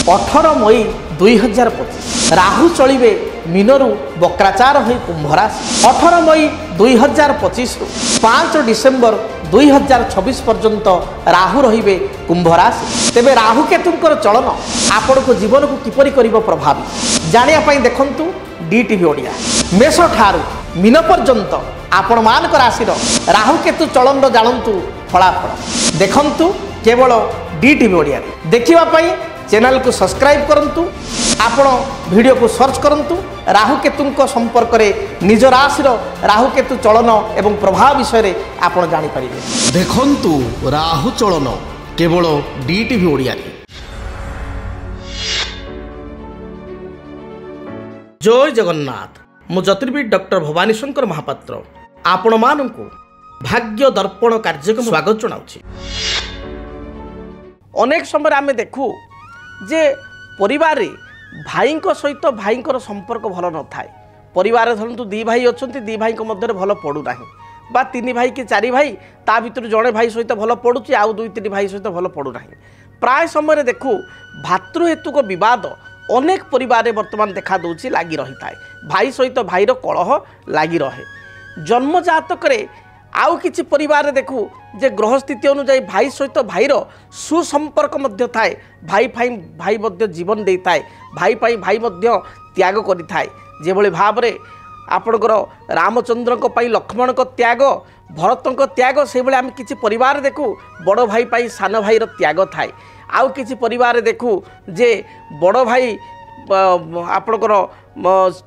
18 मई 2025 राहु चलिए मीनरु वक्राचार हो कुंभ राशि। 18 मई 2025 रु 5 डिसेम्बर 2026 पर्यंत राहु रहिबे कुंभ राशि। तेबे राहु केतुंकर चलन आपण को जीवन को किपरि करिवो प्रभावित जानिया पई देखंतु डीटीवी ओडिया। मेष ठारू मीन पर्यंत आपण मानक राशि राहु केतु चलन जानतु फलाफल देखंतु केवल डीटीवी ओडिया। देखिबा पई चैनल को सब्सक्राइब करंतु, आपण वीडियो को सर्च करंतु। राहु केतु संपर्क में निज राशि राहु केतु चलन एवं प्रभाव विषय रे आपण जानि परिबे। देखंतु राहु चलन केवल डीटीवी ओडिया। जय जगन्नाथ। मु ज्योतिर्विद डॉक्टर भवानी शंकर महापात्र आपण मानकु भाग्य दर्पण कार्यक्रम स्वागत जनाउछि। अनेक समय आमे देखू जे परिवार भाई सहित भाई संपर्क भल न थाए। परिवार धरतु दी भाई अच्छा दी भाई मध्य भल पड़ूना बा तीन भाई कि चारि भाई ता भीतर जड़े भाई सहित भल पड़ुची आउ दुई तीन भाई सहित भल पड़ूना। प्राय समय देखू भातृहेतुक बद अनेक परिवार वर्तमान देखा दूची लगी रही थाए। भाई सहित भाईर कलह लगी रहे। जन्म जातक आउ किछि परिवार देखू जे ग्रह स्थिति अनुसार भाई सहित भाईर सुसंपर्क मध्य थाए। भाई भाई मध्य जीवन दे थाए। भाई भाई मध्य त्याग करि थाए। जे भली भाव रे आपणकर रामचंद्र को पाई लक्ष्मण को त्याग भरत को त्याग से भली आम किछि परिवार देखू बड़ भाई पाई सान भाईर त्याग थाए। आउ किछि परिवार देखू जे बड़ भाई आपणकर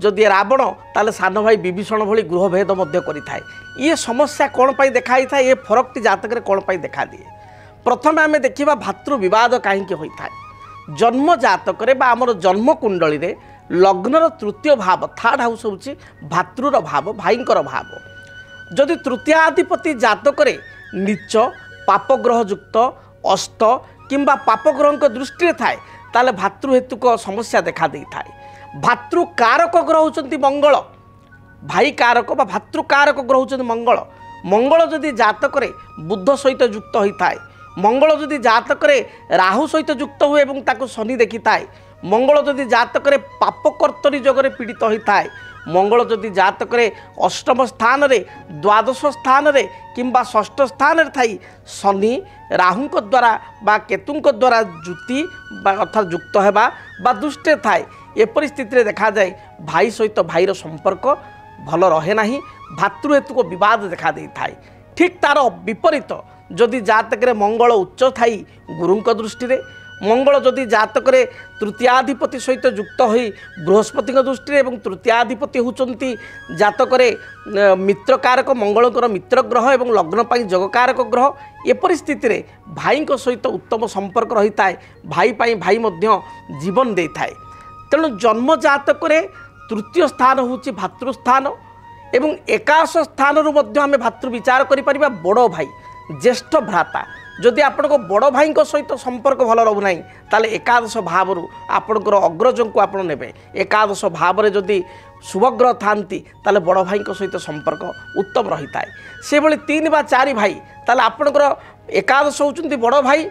जदि रावण ताले सान भाई विभीषण भली गृहभेद मध्य करिथाए। ये समस्या कौन पाई देखाई था, ये फरकटी जातक कौन पाई देखा दिए। प्रथम आम देखा भातृ विवाद कहीं होता है। जन्म जातक आमर जन्म कुंडली रे लग्नर तृतीय भाव थर्ड हाउस हूँ भातृर भाव भाईंकर भाव। जदि तृतीयाधिपति जातक नीच पापग्रह युक्त अस्त किंबा पापग्रह दृष्टि थाए ताले भातृहेतुक समस्या देखा दे थाए। भातृ कारक ग्रह होचंती मंगल। भाई कारक बा भातृ कारक ग्रह होचंती मंगल। मंगल जदि जातक बुध सहित युक्त होता है, मंगल जदि जातक राहु सहित युक्त हुए एवं ताको शनि देखी थाए, मंगल जदि जातक पापकर्तरी जगह पीड़ित होता है, मंगल जदि जातक अष्टम स्थान रे द्वादश स्थान रे किंबा षष्ठ स्थान रे थाई शनि राहु द्वारा बा केतु द्वारा जुति अर्थात युक्त होगा बा दुष्टे थाए। ए परिस्थिति रे देखा जाए भाई सहित भाईर संपर्क भल रहे नहीं। भातृहेतुक विवाद देखा दे थाए। ठीक तार विपरीत जदि जातक मंगल उच्च थाई गुरु दृष्टि रे, मंगल जदि जातक तृतीयाधिपति सहित युक्त हो बृहस्पति दृष्टि एवं तृतीयाधिपति होचंती जातक मित्र कारक मंगलकर मित्र ग्रह एवं लग्न पाई जगकारक ग्रह। ए परिस्थिति रे भाई सहित उत्तम संपर्क रही थाए। भाई भाई मध्य जीवन दे थाए। तेणु जन्म जातक तृतीय स्थान होची भातृस्थान एवं एकादश स्थान आम भातृ विचार करिपरिबा बड़ भाई ज्येष्ठ भ्राता। जदि आपण को बड़ भाई सहित संपर्क भल रहूना ताले एकादश भाव आपणकर अग्रज को आप ने। एकादश भाव जदि शुभग्रह थांती ताले बड़ भाई सहित संपर्क उत्तम रही थाए। से भली 3 बा 4 भाई ताले आपणकर एकादश होचंती बड़ भाई,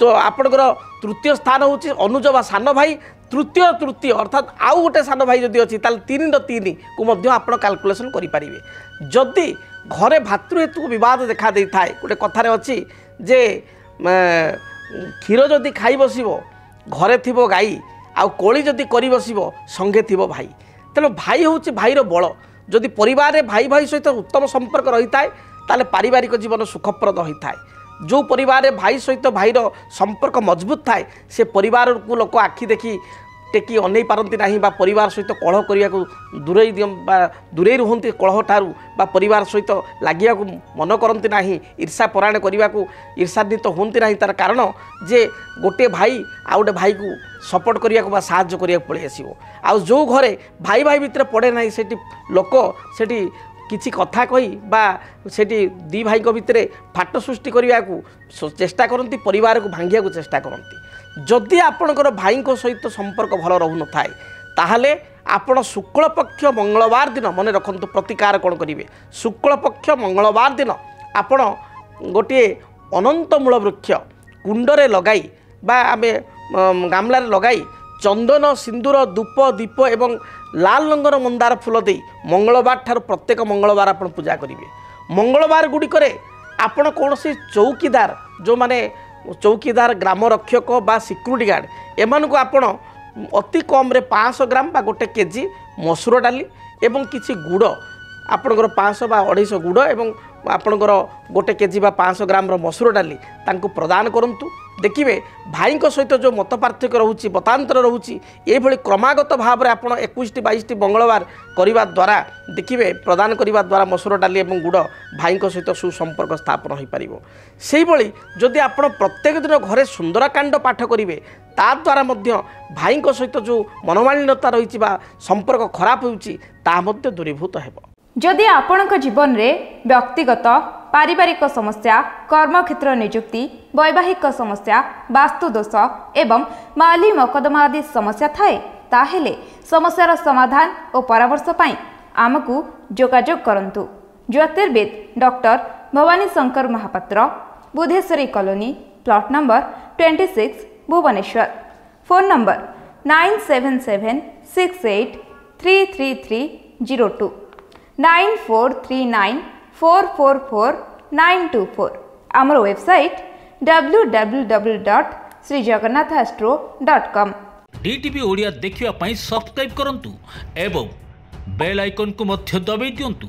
तो आपणकर तृतीय स्थान होची अनुज बा सान भाई, तृतीय अर्थात आउ गोटे सान भाई जदि अच्छी 3 को मध्य आप कैलकुलेसन करें। जदि घरे भातृहेतु विवाद देखा दे थाए, गोटे कथार अच्छी जे क्षीर जदि खाई बसब घरे थी गाई आउ कोली जदि कर बसब संगे थी भाई। तेणु भाई हूँ भाईर बल। जदि परिवार भाई भाई सहित उत्तम संपर्क रही थाए ताले पारिवारिक जीवन सुखप्रद होता है। जो परिवार भाई सहित भाईर संपर्क मजबूत थाए से परिवार को लोक आखि देखी टेकी अनै पारती ना बा परिवार सहित कलह करने को दूरे रुहति कलह ठारू बा परिवार सहित लगे मन करती ना ईर्षा परायण करने को ईर्षान्वित होती ना। तार कारण जे गोटे भाई आ गोटे भाई को सपोर्ट करने को साहाय्य करने पलि आसो। आ जो घरे भाई भाई भितर पड़े ना से लोक से किसी कथा कही बा सेठी दी भाई भितर फाट सृष्टि करने को चेष्टा करती, परिवार को भांगिया को चेष्टा करती। जदि आपणकर भाई सहित संपर्क भल रहू न थाए ताहले आपण शुक्ल पक्ष मंगलवार दिन मन रखंतु प्रतिकार कौन करेंगे। शुक्ल पक्ष मंगलवार दिन आपण गोटे अनंत मूल वृक्ष कुंडरे लगाई बा आमे ଗାମଲାରେ ଲଗାଇ ଚନ୍ଦନ ସିନ୍ଦୁର ଧୂପ ଦୀପ ଏବଂ ଲାଲ ରଙ୍ଗର ମନ୍ଦାର ଫୁଲ ଦେଇ ମଙ୍ଗଳବାର ଠାରୁ ପ୍ରତ୍ୟେକ ମଙ୍ଗଳବାର ଆପଣ ପୂଜା କରିବେ। ମଙ୍ଗଳବାର ଗୁଡ଼ିକରେ ଆପଣ କୌଣସି ଚୌକିଦାର ଯେଉଁମାନେ ଚୌକିଦାର ଗ୍ରାମ ରକ୍ଷକ ବା ସିକ୍ୟୁରିଟି ଗାର୍ଡ଼ ଏମାନଙ୍କୁ ଆପଣ ଅତି କମ୍ରେ 500 ଗ୍ରାମ ବା 1 କେଜି ମସୁର ଡାଲି ଏବଂ କିଛି ଗୁଡ଼ ଆପଣଙ୍କର 500 ବା 250 ଗୁଡ଼ ଏବଂ ଆପଣଙ୍କର 1 କେଜି ବା 500 ଗ୍ରାମର ମସୁର ଡାଲି ତାଙ୍କୁ ପ୍ରଦାନ କରନ୍ତୁ। ଦେଖିବେ ଭାଇଙ୍କ ସହିତ ଯେଉଁ ମତ ପାର୍ଥକ୍ୟ ରହୁଛି ମତାନ୍ତର ରହୁଛି ଏଭଳି କ୍ରମାଗତ ଭାବରେ ଆପଣ 21ଟି 22ଟି ମଙ୍ଗଳବାର କରିବା ଦ୍ୱାରା ଦେଖିବେ ପ୍ରଦାନ କରିବା ଦ୍ୱାରା ମସୁର ଡାଲି ଏବଂ ଗୁଡ଼ ଭାଇଙ୍କ ସହିତ ସୁସମ୍ପର୍କ ସ୍ଥାପନ ହୋଇପାରିବ। ସେହିଭଳି ଯଦି ଆପଣ ପ୍ରତ୍ୟେକ ଦିନ ଘରେ ସୁନ୍ଦରକାଣ୍ଡ ପାଠ କରିବେ ତାଦ୍ୱାରା ମଧ୍ୟ ଭାଇଙ୍କ ସହିତ ଯେଉଁ ମନୋମାଳିନ୍ୟତା ରହିଛି ବା ସମ୍ପର୍କ ଖରାପ ହେଉଛି ତାହା ମଧ୍ୟ ଦୂରୀଭୂତ ହେବ। जदि आपणक जीवन रे व्यक्तिगत पारिवारिक समस्या कर्मक्षेत्र नियुक्ति वैवाहिक समस्या वास्तुदोष एवं माली मकदमा आदि समस्या थाए ताहेले समस्यार समाधान और परामर्श पाई आमकु जोगाजोग करंतु। ज्योतिर्विद doctor Bhavani Shankar Mahapatra, Budheswari colony, plot number 26, Bhubaneswar. Phone number 9776833302 9439444924। आमर वेबसाइट www.srijagannathastro.com। DTV ओडिया देखिवा पई सब्सक्राइब करंतु एवं बेल आइकन को मध्य दबाई दियंतु।